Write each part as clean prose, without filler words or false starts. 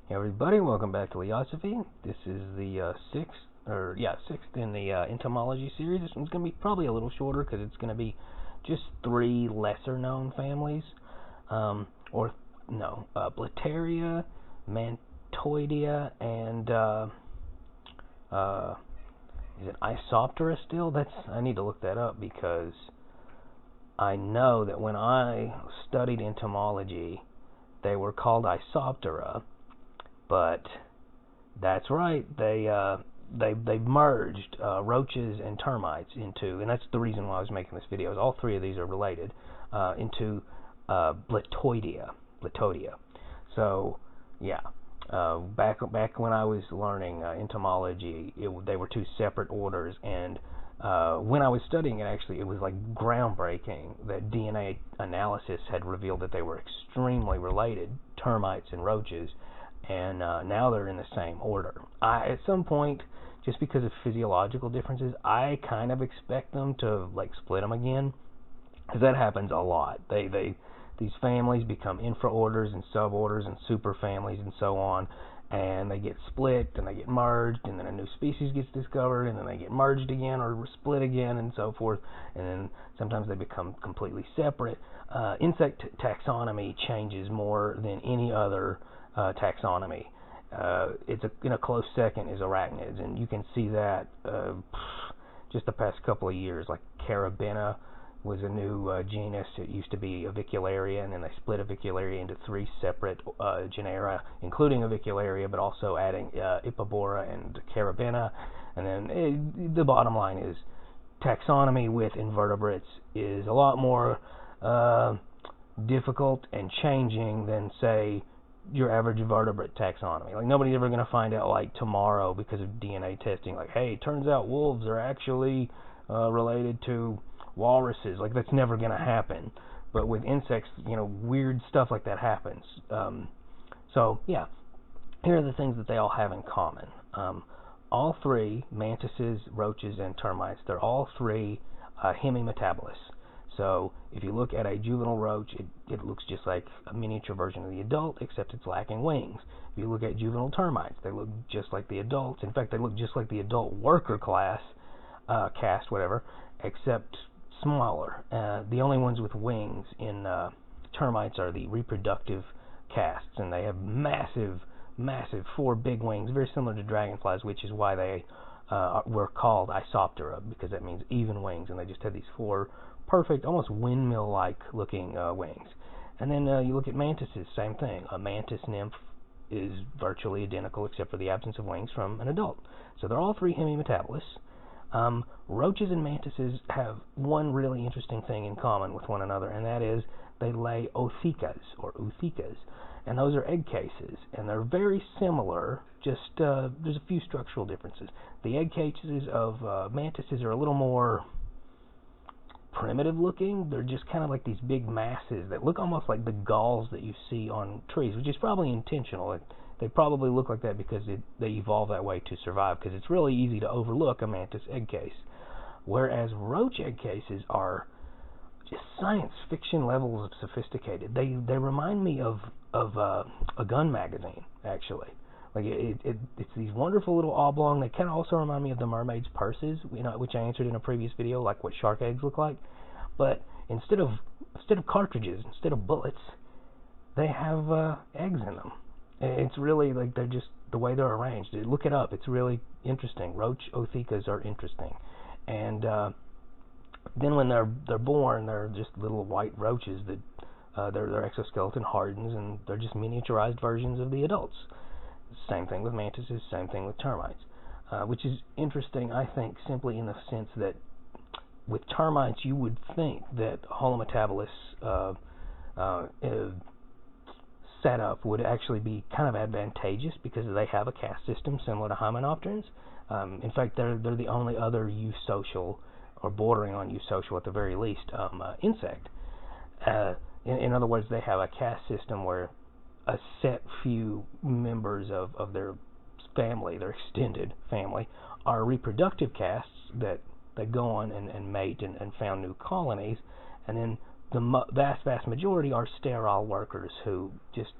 Hey everybody, welcome back to Leosophy. This is the sixth in the Entomology series. This one's going to be probably a little shorter because it's going to be just three lesser-known families. Blattaria, Mantoidea, and is it Isoptera still? I need to look that up because I know that when I studied entomology, they were called Isoptera. But that's right, they've merged roaches and termites into, and that's the reason why I was making this video. Is all three of these are related into Blattodea. So yeah, back when I was learning entomology, they were two separate orders, and when I was studying it, actually, it was like groundbreaking that DNA analysis had revealed that they were extremely related, termites and roaches. And now they're in the same order. At some point, just because of physiological differences, I kind of expect them to split them again, because that happens a lot. These families become infraorders and suborders and superfamilies and so on, and they get split and they get merged, and then a new species gets discovered, and then they get merged again or split again and so forth, and then sometimes they become completely separate. Insect taxonomy changes more than any other taxonomy. In a close second is arachnids, and you can see that just the past couple of years. Like Carabina was a new genus. It used to be Avicularia, and then they split Avicularia into three separate genera, including Avicularia, but also adding Ipabora and Carabina. And then the bottom line is taxonomy with invertebrates is a lot more difficult and changing than, say, your average vertebrate taxonomy. Like, nobody's ever going to find out, like, tomorrow because of DNA testing, like, hey, it turns out wolves are actually related to walruses. Like, that's never going to happen. But with insects, weird stuff like that happens. So, yeah, here are the things that they all have in common. All three, mantises, roaches, and termites, they're all three hemimetabolists. So if you look at a juvenile roach, it looks just like a miniature version of the adult, except it's lacking wings. If you look at juvenile termites, they look just like the adults. In fact, they look just like the adult worker class, caste, whatever, except smaller. The only ones with wings in termites are the reproductive castes, and they have massive 4 big wings, very similar to dragonflies, which is why they were called Isoptera, because that means even wings, and they just have these 4 perfect, almost windmill-like looking wings. And then you look at mantises, same thing. A mantis nymph is virtually identical except for the absence of wings from an adult. So they're all three hemimetabolists. Roaches and mantises have one really interesting thing in common with one another, and that is they lay oothecas, or oothecas. And those are egg cases, and they're very similar, just there's a few structural differences. The egg cases of mantises are a little more primitive looking. They're just kind of like these big masses that look almost like the galls that you see on trees, which is probably intentional. They probably look like that because they evolved that way to survive, because it's really easy to overlook a mantis egg case. Whereas roach egg cases are just science fiction levels of sophisticated. They remind me of a gun magazine, actually. Like it's these wonderful little oblong. They kind of also remind me of the mermaid's purses, which I answered in a previous video, like what shark eggs look like. But instead of cartridges, instead of bullets, they have eggs in them. It's really like they're just the way they're arranged. Look it up. It's really interesting. Roach oothecas are interesting, and then when they're born, they're just little white roaches that their exoskeleton hardens, and they're just miniaturized versions of the adults. Same thing with mantises, same thing with termites, which is interesting, I think, simply in the sense that with termites, you would think that holometabolists setup would actually be kind of advantageous because they have a caste system similar to hymenopterans. In fact, they're the only other eusocial, or bordering on eusocial at the very least, insect. In other words, they have a caste system where a set few members of their family, their extended family, are reproductive castes that go on and mate and found new colonies, and then the vast majority are sterile workers who just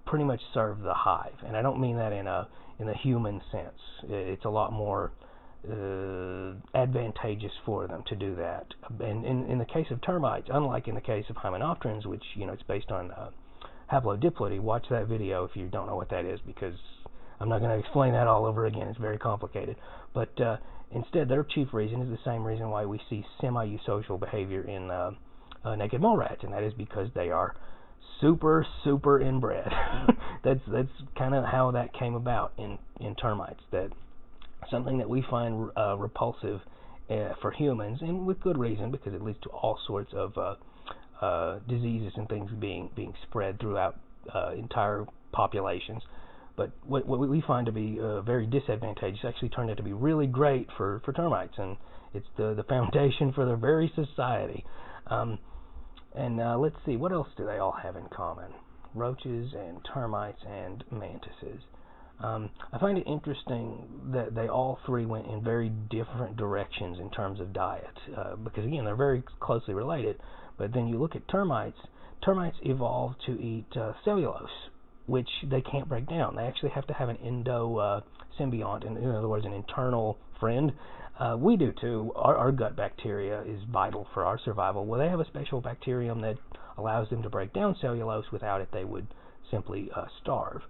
pretty much serve the hive, and I don't mean that in the human sense. It's a lot more advantageous for them to do that. And in the case of termites, unlike in the case of hymenopterans, which it's based on haplodiplody, watch that video if you don't know what that is, because I'm not going to explain that all over again. It's very complicated. But instead, their chief reason is the same reason why we see semi-eusocial behavior in naked mole rats, and that is because they are super inbred. That's kind of how that came about in termites. That something that we find repulsive for humans, and with good reason, because it leads to all sorts of diseases and things being spread throughout entire populations. But what we find to be very disadvantageous actually turned out to be really great for termites, and it's the foundation for their very society. And let's see, what else do they all have in common? Roaches and termites and mantises. I find it interesting that they all three went in very different directions in terms of diet, because again, they're very closely related. But then you look at termites. Termites evolved to eat cellulose, which they can't break down. They actually have to have an symbiont, in other words, an internal friend. We do too. Our gut bacteria is vital for our survival. Well, they have a special bacterium that allows them to break down cellulose. Without it, they would simply starve.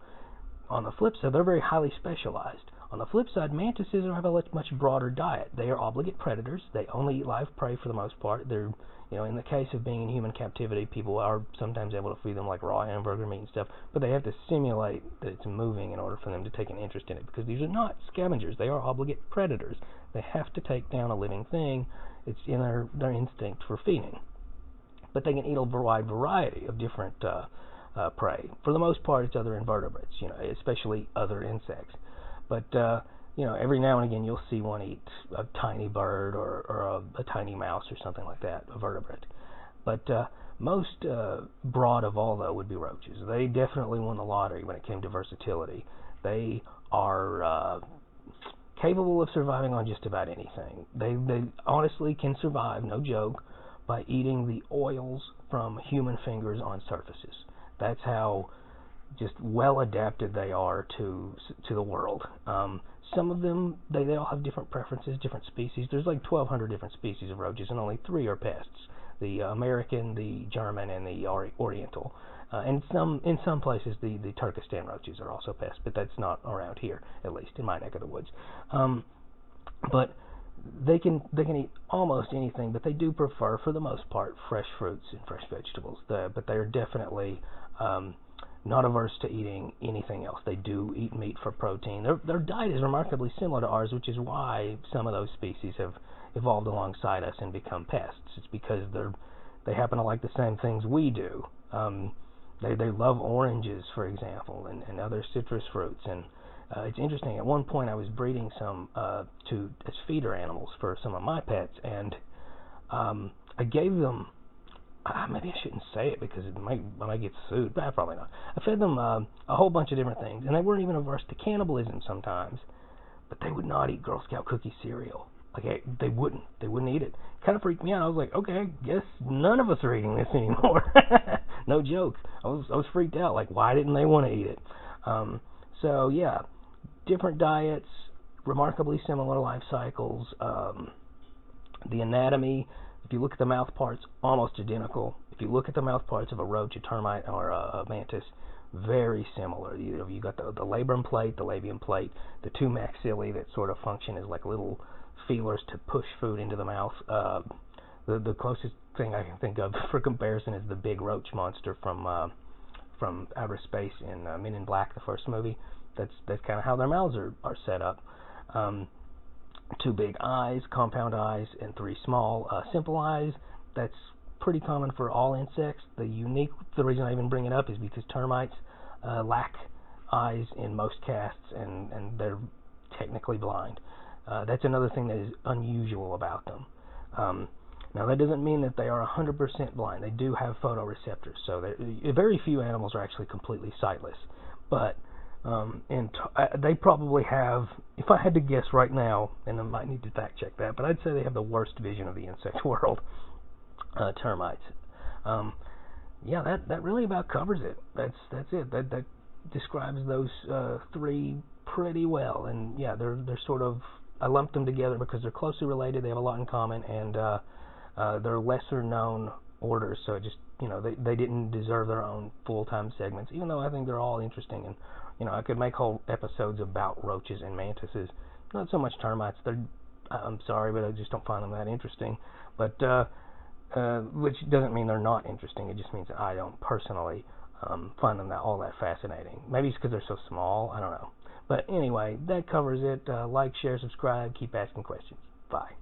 On the flip side, they're very highly specialized. On the flip side, mantises have a much broader diet. They are obligate predators. They only eat live prey for the most part. They're, in the case of being in human captivity, people are sometimes able to feed them like raw hamburger meat and stuff, but they have to simulate that it's moving in order for them to take an interest in it, because these are not scavengers. They are obligate predators. They have to take down a living thing. It's in their instinct for feeding. But they can eat a wide variety of different prey. For the most part, it's other invertebrates, especially other insects. But every now and again you'll see one eat a tiny bird or a tiny mouse or something like that, a vertebrate. But most broad of all, though, would be roaches. They definitely won the lottery when it came to versatility. They are capable of surviving on just about anything. They honestly can survive, no joke, by eating the oils from human fingers on surfaces. That's how just well adapted they are to the world. Some of them, they all have different preferences, different species. There's like 1,200 different species of roaches, and only 3 are pests: the American, the German, and the Oriental. And in some places, the Turkestan roaches are also pests, but that's not around here, at least in my neck of the woods. But they can eat almost anything, but they do prefer, for the most part, fresh fruits and fresh vegetables. But they're definitely not averse to eating anything else. They do eat meat for protein. Their diet is remarkably similar to ours, which is why some of those species have evolved alongside us and become pests. It's because they happen to like the same things we do. They love oranges, for example, and other citrus fruits. And it's interesting. At one point, I was breeding some as feeder animals for some of my pets, and I gave them. Maybe I shouldn't say it because I might get sued, but probably not. I fed them a whole bunch of different things, and they weren't even averse to cannibalism sometimes, but they would not eat Girl Scout cookie cereal. Like, they wouldn't eat it. Kind of freaked me out. I was like, okay, I guess none of us are eating this anymore. No joke. I was freaked out. Like, why didn't they want to eat it? So yeah, different diets, remarkably similar life cycles. The anatomy, if you look at the mouth parts, almost identical. If you look at the mouth parts of a roach, a termite, or a mantis, very similar. You got the labrum plate, the labium plate, the 2 maxillae that sort of function as like little feelers to push food into the mouth. The closest thing I can think of for comparison is the big roach monster from outer space in Men in Black, the first movie. That's kind of how their mouths are set up. 2 big eyes, compound eyes, and 3 small simple eyes. That's pretty common for all insects. The reason I even bring it up is because termites lack eyes in most casts, and they're technically blind. That's another thing that is unusual about them. Now, that doesn't mean that they are 100% blind. They do have photoreceptors, so very few animals are actually completely sightless. But they probably have, if I had to guess right now, and I might need to fact check that, but I'd say they have the worst vision of the insect world, termites. yeah, that really about covers it. That's it. That describes those three pretty well. And yeah, they're sort of, I lumped them together because they're closely related. They have a lot in common, and they're lesser known orders. So it just, they didn't deserve their own full-time segments, even though I think they're all interesting. And I could make whole episodes about roaches and mantises. Not so much termites. I'm sorry, but I just don't find them that interesting. But which doesn't mean they're not interesting. It just means that I don't personally find them all that fascinating. Maybe it's because they're so small. I don't know. But anyway, that covers it. Like, share, subscribe. Keep asking questions. Bye.